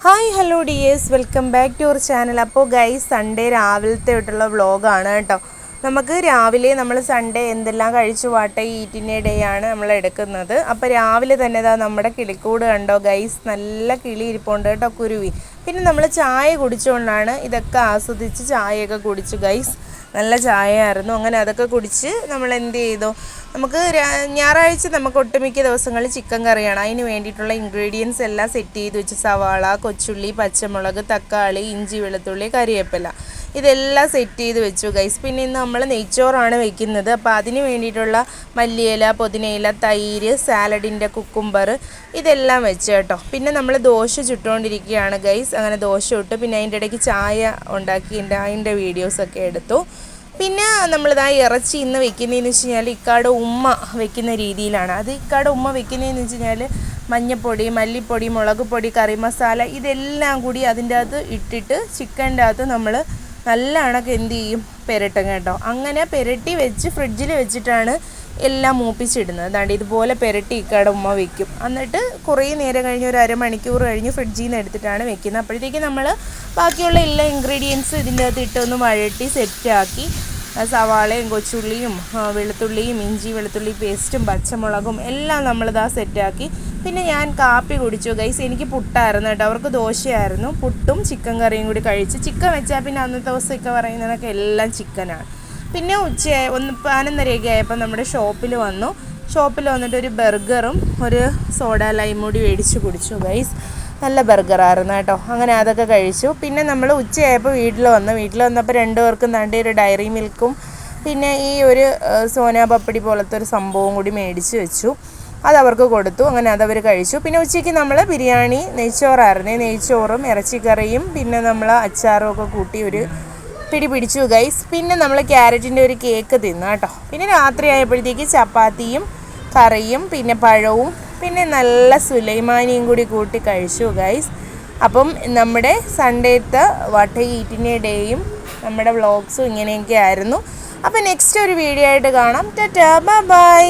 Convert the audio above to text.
Hi hello dears, welcome back to our channel. അപ്പോൾ guys, Sunday രാവിലത്തെ ആയിട്ടുള്ള വ്ളോഗാണ് കേട്ടോ. നമുക്ക് രാവിലെ നമ്മൾ സൺഡേ എന്തെല്ലാം കഴിച്ചു വാട്ടെ ഈറ്റിൻ്റെ ഡേ ആണ് നമ്മൾ എടുക്കുന്നത്. അപ്പോൾ രാവിലെ തന്നെ നമ്മുടെ കിളിക്കൂട് കണ്ടോ ഗൈസ്, നല്ല കിളി ഇരിപ്പുണ്ട് കേട്ടോ, കുരുവി. പിന്നെ നമ്മൾ ചായ കുടിച്ചുകൊണ്ടാണ് ഇതൊക്കെ ആസ്വദിച്ച് ചായയൊക്കെ കുടിച്ചു ഗൈസ്. നല്ല ചായ ആയിരുന്നു. അങ്ങനെ അതൊക്കെ കുടിച്ച് നമ്മൾ എന്ത് ചെയ്തു, നമുക്ക് ഞായറാഴ്ച നമുക്ക് ഒട്ടുമിക്ക ദിവസങ്ങളിൽ ചിക്കൻ കറിയാണ്. അതിന് വേണ്ടിയിട്ടുള്ള ഇൻഗ്രീഡിയൻസ് എല്ലാം സെറ്റ് ചെയ്ത് വെച്ച് സവാള, കൊച്ചുള്ളി, പച്ചമുളക്, തക്കാളി, ഇഞ്ചി, വെളുത്തുള്ളി, കറിവേപ്പില ഇതെല്ലാം സെറ്റ് ചെയ്ത് വെച്ചു ഗൈസ്. പിന്നെ ഇന്ന് നമ്മൾ നെയ്ച്ചോറാണ് വെക്കുന്നത്. അപ്പോൾ അതിന് വേണ്ടിയിട്ടുള്ള മല്ലിയില, പുതിനയില, തൈര്, സാലഡിൻ്റെ കുക്കുംബർ ഇതെല്ലാം വെച്ച് കേട്ടോ. പിന്നെ നമ്മൾ ദോശ ചുട്ടുകൊണ്ടിരിക്കുകയാണ് ഗൈസ്. അങ്ങനെ ദോശ ഇട്ട് പിന്നെ അതിൻ്റെ ഇടയ്ക്ക് ചായ ഉണ്ടാക്കിയിട്ട് അതിൻ്റെ വീഡിയോസൊക്കെ എടുത്തു. പിന്നെ നമ്മളിതാ ഇറച്ചി ഇന്ന് വെക്കുന്നതെന്ന് വെച്ച് കഴിഞ്ഞാൽ ഇക്കാട് ഉമ്മ വെക്കുന്ന രീതിയിലാണ്. അത് ഇക്കാട് ഉമ്മ വെക്കുന്നതെന്ന് വെച്ച് കഴിഞ്ഞാൽ മഞ്ഞൾപ്പൊടി, മല്ലിപ്പൊടി, മുളക് പൊടി, കറി മസാല ഇതെല്ലാം കൂടി അതിൻ്റെ അകത്ത് ഇട്ടിട്ട് ചിക്കൻ്റെ അകത്ത് നമ്മൾ നല്ല കണക്ക് എന്ത് ചെയ്യും, പെരട്ടും കേട്ടോ. അങ്ങനെ പെരട്ടി വെച്ച് ഫ്രിഡ്ജിൽ വെച്ചിട്ടാണ് എല്ലാം മൂപ്പിച്ചിടുന്നത്. അതാണ്ട് ഇതുപോലെ പെരട്ടി ഇക്കാട് ഉമ്മ വെക്കും. എന്നിട്ട് കുറേ നേരം കഴിഞ്ഞ് ഒരു അരമണിക്കൂർ കഴിഞ്ഞ് ഫ്രിഡ്ജിൽ നിന്ന് എടുത്തിട്ടാണ് വെക്കുന്നത്. അപ്പോഴത്തേക്ക് നമ്മൾ ബാക്കിയുള്ള എല്ലാ ഇൻഗ്രീഡിയൻസും ഇതിൻ്റെ അകത്ത് ഇട്ടൊന്ന് വഴട്ടി സെറ്റാക്കി സവാളയും കൊച്ചുള്ളിയും വെളുത്തുള്ളിയും ഇഞ്ചി വെളുത്തുള്ളി പേസ്റ്റും പച്ചമുളകും എല്ലാം നമ്മളിതാ സെറ്റാക്കി. പിന്നെ ഞാൻ കാപ്പി കുടിച്ചു ഗൈസ്. എനിക്ക് പുട്ടായിരുന്നു കേട്ടോ, അവർക്ക് ദോശയായിരുന്നു. പുട്ടും ചിക്കൻ കറിയും കൂടി കഴിച്ച്. ചിക്കൻ വെച്ചാൽ പിന്നെ അന്നത്തെ ദിവസമൊക്കെ പറയുന്നതൊക്കെ എല്ലാം ചിക്കനാണ്. പിന്നെ ഉച്ചയായി 11:30 ആയപ്പോൾ നമ്മുടെ ഷോപ്പിൽ വന്നിട്ട് ഒരു ബർഗറും ഒരു സോഡ ലൈം കൂടി മേടിച്ച് കുടിച്ചു ഗൈസ്. നല്ല ബർഗറായിരുന്നു കേട്ടോ. അങ്ങനെ അതൊക്കെ കഴിച്ചു. പിന്നെ നമ്മൾ ഉച്ചയായപ്പോൾ വീട്ടിൽ വന്നപ്പോൾ രണ്ടുപേർക്കും തണ്ടി ഒരു ഡയറി മിൽക്കും പിന്നെ ഈ ഒരു സോനാ പപ്പടി പോലത്തെ ഒരു സംഭവം കൂടി മേടിച്ച് വെച്ചു. അതവർക്ക് കൊടുത്തു. അങ്ങനെ അതവർ കഴിച്ചു. പിന്നെ ഉച്ചയ്ക്ക് നമ്മൾ ബിരിയാണി, നെയ്ച്ചോറും ഇറച്ചിക്കറിയും പിന്നെ നമ്മൾ അച്ചാറും ഒക്കെ കൂട്ടി ഒരു പിടിച്ചു ഗൈസ്. പിന്നെ നമ്മൾ ക്യാരറ്റിൻ്റെ ഒരു കേക്ക് തിന്നു കേട്ടോ. പിന്നെ രാത്രി ആയപ്പോഴത്തേക്ക് ചപ്പാത്തിയും കറിയും പിന്നെ പഴവും പിന്നെ നല്ല സുലൈമാനിയും കൂടി കൂട്ടി കഴിച്ചു ഗൈസ്. അപ്പം നമ്മുടെ സൺഡേത്തെ വാട്ട് ഈറ്റിൻ്റെ ഡേയും നമ്മുടെ വ്ളോഗ്സും ഇങ്ങനെയൊക്കെ ആയിരുന്നു. അപ്പം നെക്സ്റ്റ് ഒരു വീഡിയോ ആയിട്ട് കാണാം. ടാറ്റാ, ബൈ.